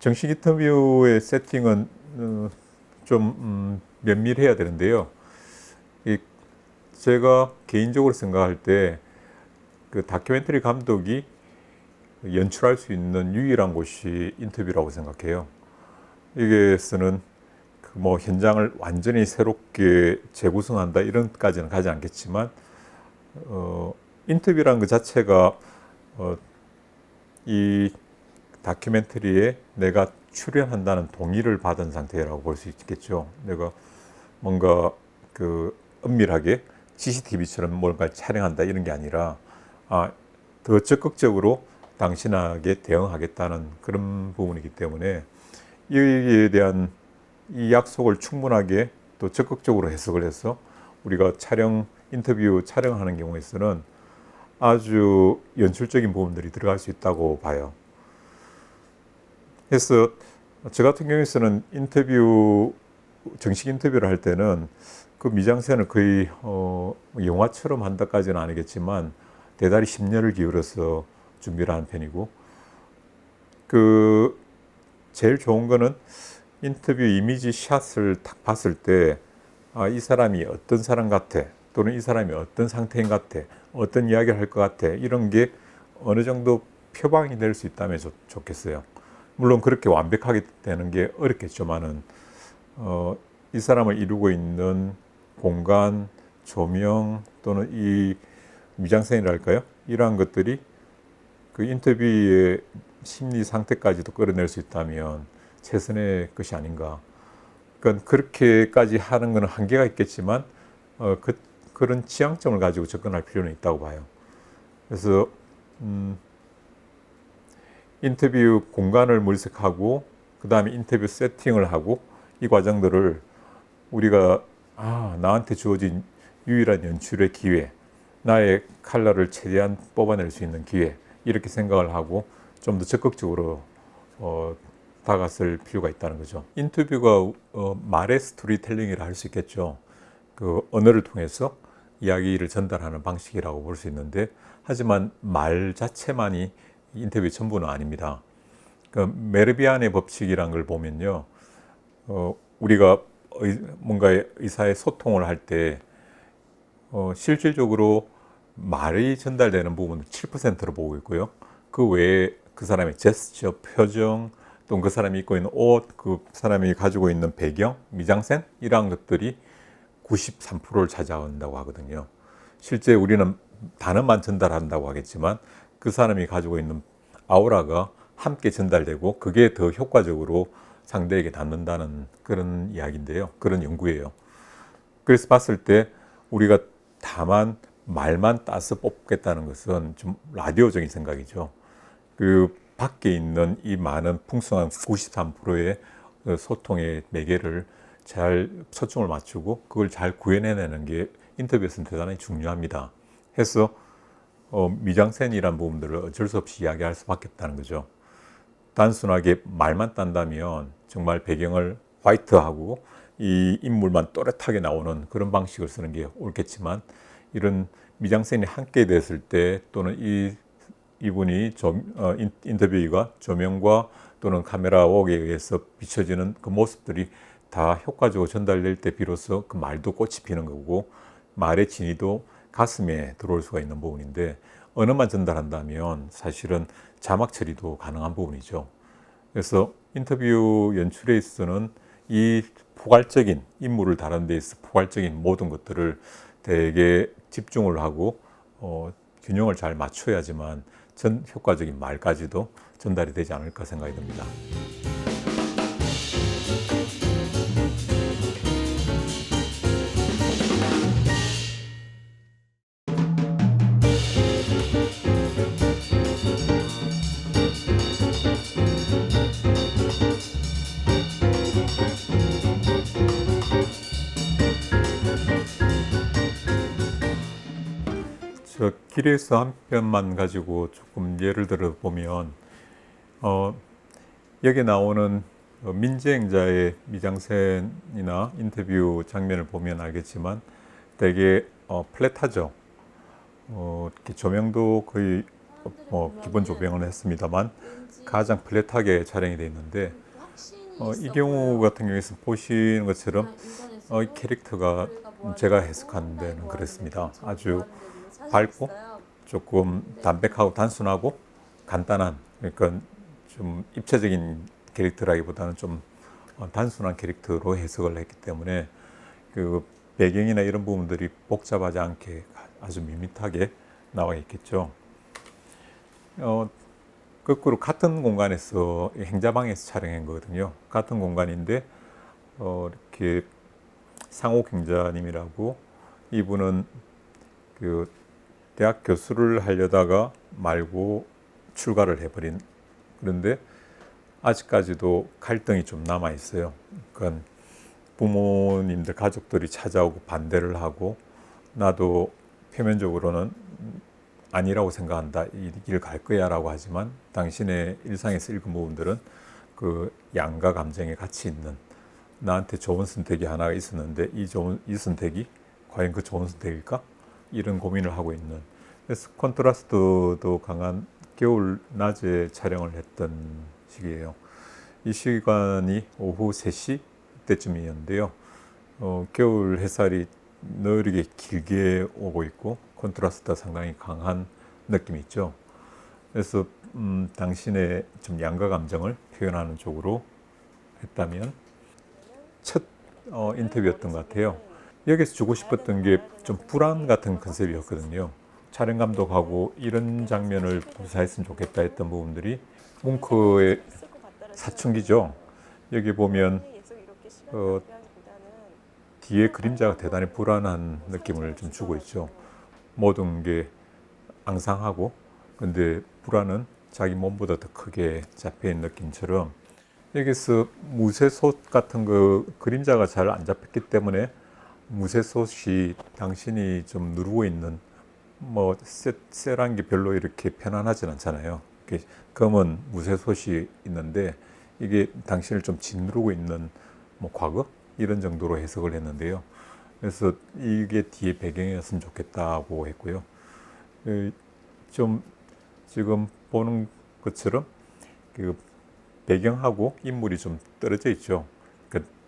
정식 인터뷰의 세팅은 좀 면밀해야 되는데요. 이 제가 개인적으로 생각할 때 그 다큐멘터리 감독이 연출할 수 있는 유일한 곳이 인터뷰라고 생각해요. 여기에서는 그 뭐 현장을 완전히 새롭게 재구성한다 이런까지는 가지 않겠지만 인터뷰라는 그 자체가 이 다큐멘터리에 내가 출연한다는 동의를 받은 상태라고 볼 수 있겠죠. 내가 뭔가 그 은밀하게 CCTV처럼 뭔가를 촬영한다 이런 게 아니라 더 적극적으로 당신에게 대응하겠다는 그런 부분이기 때문에 이에 대한 이 약속을 충분하게 또 적극적으로 해석을 해서 우리가 인터뷰 촬영하는 경우에서는 아주 연출적인 부분들이 들어갈 수 있다고 봐요. 그래서 저 같은 경우에서는 정식 인터뷰를 할 때는 그 미장센을 거의 영화처럼 한다까지는 아니겠지만 대단히 심려를 기울여서 준비를 하는 편이고, 그 제일 좋은 거는 인터뷰 이미지 샷을 딱 봤을 때 이 사람이 어떤 사람 같아, 또는 이 사람이 어떤 상태인 것 같아, 어떤 이야기를 할 것 같아, 이런 게 어느 정도 표방이 될 수 있다면 좋겠어요. 물론 그렇게 완벽하게 되는 게 어렵겠지만은 이 사람을 이루고 있는 공간, 조명 또는 이 미장센이랄까요? 이러한 것들이 그 인터뷰의 심리 상태까지도 끌어낼 수 있다면 최선의 것이 아닌가. 그러니까 그렇게까지 하는 것은 한계가 있겠지만 그런 지향점을 가지고 접근할 필요는 있다고 봐요. 그래서 인터뷰 공간을 물색하고 그 다음에 인터뷰 세팅을 하고 이 과정들을 우리가 나한테 주어진 유일한 연출의 기회, 나의 칼라를 최대한 뽑아낼 수 있는 기회, 이렇게 생각을 하고 좀 더 적극적으로 다가설 필요가 있다는 거죠. 인터뷰가 말의 스토리텔링이라 할 수 있겠죠. 그 언어를 통해서 이야기를 전달하는 방식이라고 볼 수 있는데, 하지만 말 자체만이 인터뷰의 전부는 아닙니다. 그 메르비안의 법칙이란 걸 보면요, 우리가 뭔가 의사의 소통을 할 때 실질적으로 말이 전달되는 부분은 7%로 보고 있고요. 그 외에 그 사람의 제스처, 표정, 또 그 사람이 입고 있는 옷, 그 사람이 가지고 있는 배경, 미장센, 이러한 것들이 93%를 차지한다고 하거든요. 실제 우리는 단어만 전달한다고 하겠지만 그 사람이 가지고 있는 아우라가 함께 전달되고 그게 더 효과적으로 상대에게 닿는다는 그런 이야기인데요. 그런 연구예요. 그래서 봤을 때 우리가 다만 말만 따서 뽑겠다는 것은 좀 라디오적인 생각이죠. 그 밖에 있는 이 많은 풍성한 93%의 소통의 매개를 잘 초점을 맞추고 그걸 잘 구현해내는 게 인터뷰에서는 대단히 중요합니다. 해서 미장센이란 부분들을 어쩔 수 없이 이야기할 수밖에 없다는 거죠. 단순하게 말만 딴다면 정말 배경을 화이트하고 이 인물만 또렷하게 나오는 그런 방식을 쓰는 게 옳겠지만, 이런 미장센이 함께 됐을 때 또는 이분이 인터뷰가 조명과 또는 카메라 웍에 의해서 비춰지는 그 모습들이 다 효과적으로 전달될 때 비로소 그 말도 꽃이 피는 거고 말의 진위도 가슴에 들어올 수가 있는 부분인데, 언어만 전달한다면 사실은 자막 처리도 가능한 부분이죠. 그래서 인터뷰 연출에 있어서는 이 포괄적인 인물을 다루는 데 있어 포괄적인 모든 것들을 되게 집중을 하고 균형을 잘 맞춰야지만 전 효과적인 말까지도 전달이 되지 않을까 생각이 듭니다. 저 길에서 한 편만 가지고 조금 예를 들어 보면 여기 나오는 민주행자의 미장센이나 인터뷰 장면을 보면 알겠지만 되게 플랫하죠. 이렇게 조명도 거의 뭐 기본 조명을 했습니다만 가장 플랫하게 촬영이 되어 있는데 이 경우 같은 경우에는 보시는 것처럼 이 캐릭터가 제가 해석한 데는 그랬습니다. 아주 밝고 조금 담백하고 단순하고 간단한, 그러니까 좀 입체적인 캐릭터라기보다는 좀 단순한 캐릭터로 해석을 했기 때문에 그 배경이나 이런 부분들이 복잡하지 않게 아주 밋밋하게 나와 있겠죠. 거꾸로 같은 공간에서 행자방에서 촬영한 거거든요. 같은 공간인데 이렇게 상옥 행자님이라고, 이분은 그 대학 교수를 하려다가 말고 출가를 해버린, 그런데 아직까지도 갈등이 좀 남아 있어요. 그러니까 부모님들 가족들이 찾아오고 반대를 하고, 나도 표면적으로는 아니라고 생각한다, 이 길 갈 거야 라고 하지만 당신의 일상에서 읽은 부분들은 그 양가 감정이 같이 있는, 나한테 좋은 선택이 하나가 있었는데 이 선택이 과연 그 좋은 선택일까? 이런 고민을 하고 있는, 그래서 콘트라스트도 강한 겨울 낮에 촬영을 했던 시기예요. 이 시간이 오후 3시 때쯤이었는데요. 겨울 햇살이 느리게 길게 오고 있고 콘트라스트가 상당히 강한 느낌이 있죠. 그래서 당신의 좀 양가 감정을 표현하는 쪽으로 했다면 첫 인터뷰였던 것 같아요. 여기서 주고 싶었던 게 좀 불안 같은 컨셉이었거든요. 촬영 감독하고 이런 장면을 묘사했으면 좋겠다 했던 부분들이 뭉크의 사춘기죠. 여기 보면 뒤에 그림자가 대단히 불안한 느낌을 좀 주고 있죠. 모든 게 앙상하고 근데 불안은 자기 몸보다 더 크게 잡혀있는 느낌처럼, 여기서 무쇠솥 같은 그 그림자가 잘 안 잡혔기 때문에 무쇠솥이 당신이 좀 누르고 있는 뭐 쎄한 게 별로 이렇게 편안하진 않잖아요. 검은 무쇠솥이 있는데 이게 당신을 좀 짓누르고 있는 뭐 과거 이런 정도로 해석을 했는데요. 그래서 이게 뒤에 배경이었으면 좋겠다고 했고요. 좀 지금 보는 것처럼 그 배경하고 인물이 좀 떨어져 있죠.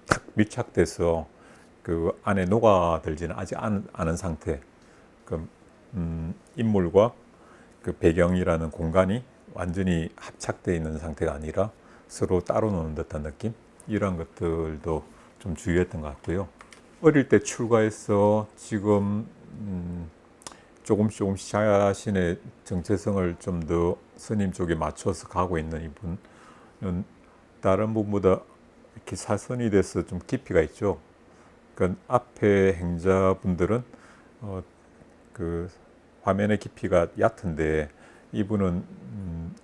탁 밀착돼서 그 안에 녹아들지는 아직 않은 상태. 인물과 그 배경이라는 공간이 완전히 합착되어 있는 상태가 아니라 서로 따로 노는 듯한 느낌? 이런 것들도 좀 주의했던 것 같고요. 어릴 때 출가해서 지금 조금씩 자신의 정체성을 좀 더 스님 쪽에 맞춰서 가고 있는 이분은 다른 분보다 이렇게 사선이 돼서 좀 깊이가 있죠. 그러니까 앞에 행자분들은 그 화면의 깊이가 얕은데 이분은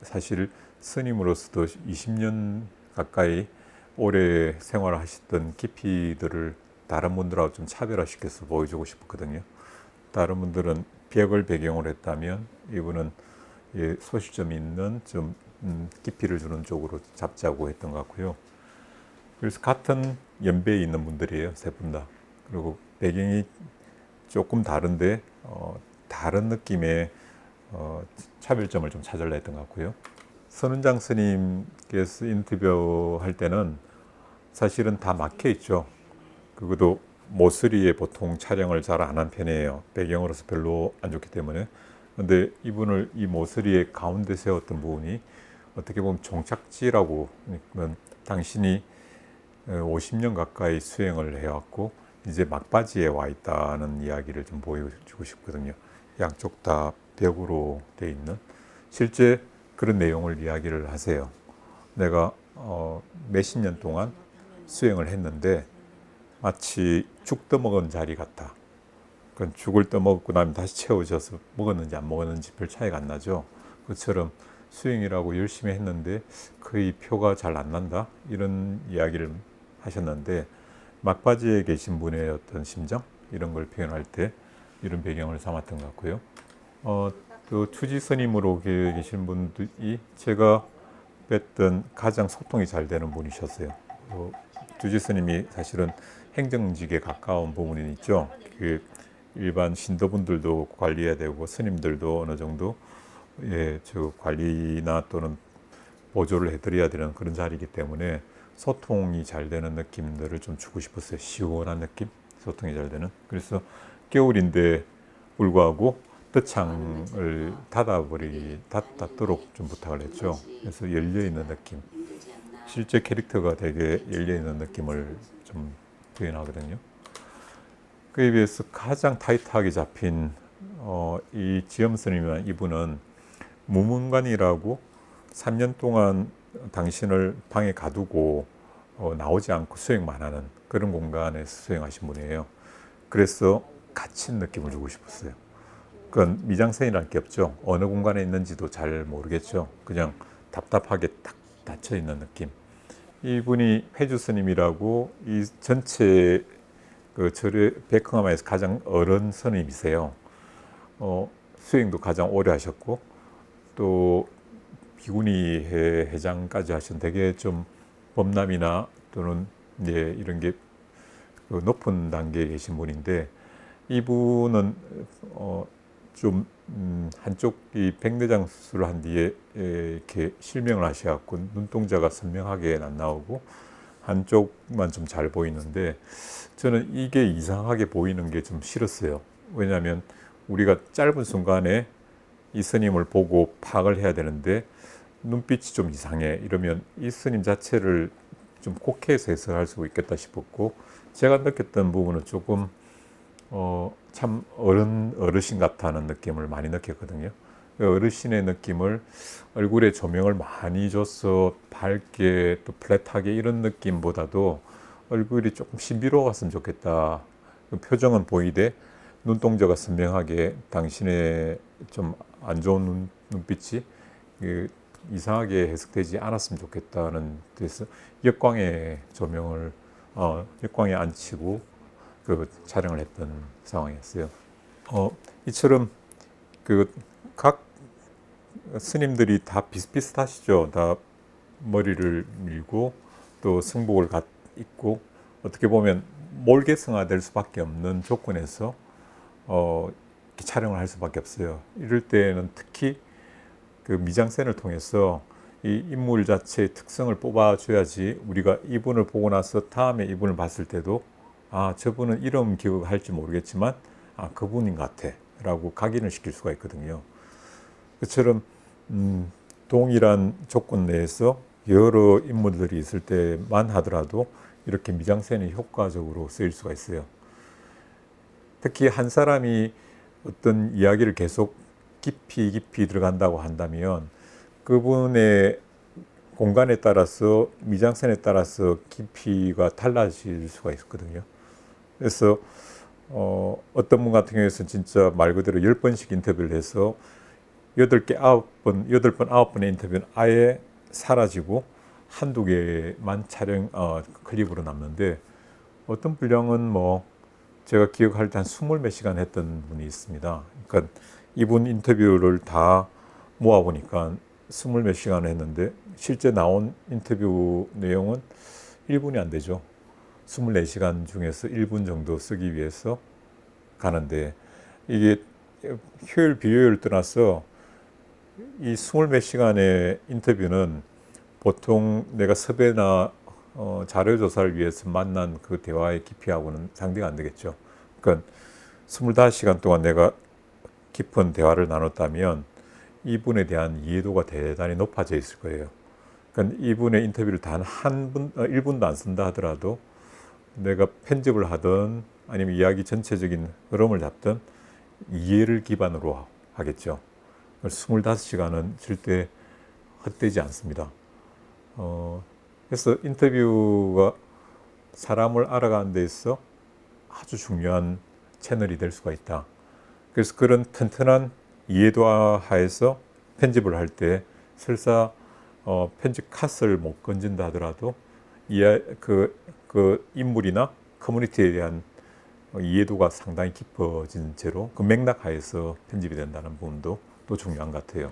사실 스님으로서도 20년 가까이 오래 생활하셨던 깊이들을 다른 분들하고 좀 차별화시켜서 보여주고 싶었거든요. 다른 분들은 벽을 배경으로 했다면 이분은 소시점이 있는 좀 깊이를 주는 쪽으로 잡자고 했던 것 같고요. 그래서 같은 연배에 있는 분들이에요, 세 분 다. 그리고 배경이 조금 다른데 다른 느낌의 차별점을 좀 찾으려 했던 것 같고요. 선은장 스님께서 인터뷰할 때는 사실은 다 막혀 있죠. 그것도 모서리에 보통 촬영을 잘 안 한 편이에요. 배경으로서 별로 안 좋기 때문에. 근데 이분을 이 모서리의 가운데 세웠던 부분이 어떻게 보면 종착지라고, 당신이 50년 가까이 수행을 해왔고 이제 막바지에 와 있다는 이야기를 좀 보여주고 싶거든요. 양쪽 다 벽으로 돼 있는, 실제 그런 내용을 이야기를 하세요. 내가 몇십 년 동안 수행을 했는데 마치 죽 떠먹은 자리 같다. 그건 죽을 떠먹고 나면 다시 채워져서 먹었는지 안 먹었는지 별 차이가 안 나죠. 그처럼 수행이라고 열심히 했는데 거의 표가 잘 안 난다, 이런 이야기를 하셨는데, 막바지에 계신 분의 어떤 심정 이런 걸 표현할 때 이런 배경을 삼았던 것 같고요. 또 투지 스님으로 계신 분이 제가 뵀던 가장 소통이 잘 되는 분이셨어요. 투지 스님이 사실은 행정직에 가까운 부분이 있죠. 그 일반 신도분들도 관리해야 되고 스님들도 어느 정도 저 관리나 또는 보조를 해드려야 되는 그런 자리이기 때문에 소통이 잘 되는 느낌들을 좀 주고 싶었어요. 시원한 느낌, 소통이 잘 되는. 그래서 겨울인데 불구하고 뜻창을 닫도록 좀 부탁을 했죠. 그래서 열려 있는 느낌. 실제 캐릭터가 되게 열려 있는 느낌을 좀 표현하거든요. 그에 비해서 가장 타이트하게 잡힌 이 지엄스님이란 이분은 무문관이라고 3년 동안 당신을 방에 가두고 나오지 않고 수행만 하는 그런 공간에서 수행하신 분이에요. 그래서 갇힌 느낌을 주고 싶었어요. 그건 미장센이라는 게 없죠. 어느 공간에 있는지도 잘 모르겠죠. 그냥 답답하게 딱 닫혀 있는 느낌. 이분이 회주 스님이라고 이 전체 그 절의 백흥암에서 가장 어른 스님이세요. 수행도 가장 오래 하셨고 또 비구니 회장까지 하신 되게 좀 범람이나 또는 이제 이런 게 높은 단계에 계신 분인데 이분은 좀 한쪽이 백내장 수술을 한 뒤에 이렇게 실명을 하셔갖고 눈동자가 선명하게 안 나오고 한쪽만 좀 잘 보이는데 저는 이게 이상하게 보이는 게 좀 싫었어요. 왜냐하면 우리가 짧은 순간에 이 스님을 보고 파악을 해야 되는데 눈빛이 좀 이상해 이러면 이 스님 자체를 좀 곡해서 해석할 수 있겠다 싶었고 제가 느꼈던 부분은 조금 참 어르신 같다는 느낌을 많이 느꼈거든요. 어르신의 느낌을 얼굴에 조명을 많이 줘서 밝게 또 플랫하게 이런 느낌보다도 얼굴이 조금 신비로웠으면 좋겠다. 그 표정은 보이되 눈동자가 선명하게 당신의 좀 안 좋은 눈빛이 이상하게 해석되지 않았으면 좋겠다는 데서 역광의 조명을 역광에 앉히고 그 촬영을 했던 상황이었어요. 이처럼 각 스님들이 다 비슷비슷하시죠. 다 머리를 밀고 또 승복을 입고 어떻게 보면 몰개성화될 수밖에 없는 조건에서 이렇게 촬영을 할 수밖에 없어요. 이럴 때는 특히 그 미장센을 통해서 이 인물 자체의 특성을 뽑아줘야지 우리가 이분을 보고 나서 다음에 이분을 봤을 때도 저분은 이름 기억할지 모르겠지만 그분인 것 같아 라고 각인을 시킬 수가 있거든요. 그처럼 동일한 조건 내에서 여러 인물들이 있을 때만 하더라도 이렇게 미장센이 효과적으로 쓰일 수가 있어요. 특히 한 사람이 어떤 이야기를 계속 깊이 들어간다고 한다면 그분의 공간에 따라서 미장센에 따라서 깊이가 달라질 수가 있거든요. 그래서 어떤 분 같은 경우에는 진짜 말 그대로 10번씩 인터뷰를 해서 8번, 9번의 인터뷰는 아예 사라지고 한두 개만 클립으로 남는데 어떤 분량은 제가 기억할 때 한 20몇 시간 했던 분이 있습니다. 그러니까 이분 인터뷰를 다 모아보니까 20몇 시간을 했는데 실제 나온 인터뷰 내용은 1분이 안 되죠. 24시간 중에서 1분 정도 쓰기 위해서 가는데 이게 효율 비효율을 떠나서 이 20몇 시간의 인터뷰는 보통 내가 섭외나 자료 조사를 위해서 만난 그 대화의 깊이하고는 상대가 안 되겠죠. 그러니까 25시간 동안 내가 깊은 대화를 나눴다면 이분에 대한 이해도가 대단히 높아져 있을 거예요. 그러니까 이분의 인터뷰를 단 1분도 안 쓴다 하더라도 내가 편집을 하든 아니면 이야기 전체적인 흐름을 잡든 이해를 기반으로 하겠죠. 25시간은 절대 헛되지 않습니다. 그래서 인터뷰가 사람을 알아가는 데 있어 아주 중요한 채널이 될 수가 있다. 그래서 그런 튼튼한 이해도 하에서 편집을 할 때 설사 편집 컷을 못 건진다 하더라도 그 인물이나 커뮤니티에 대한 이해도가 상당히 깊어진 채로 그 맥락 하에서 편집이 된다는 부분도 또 중요한 것 같아요.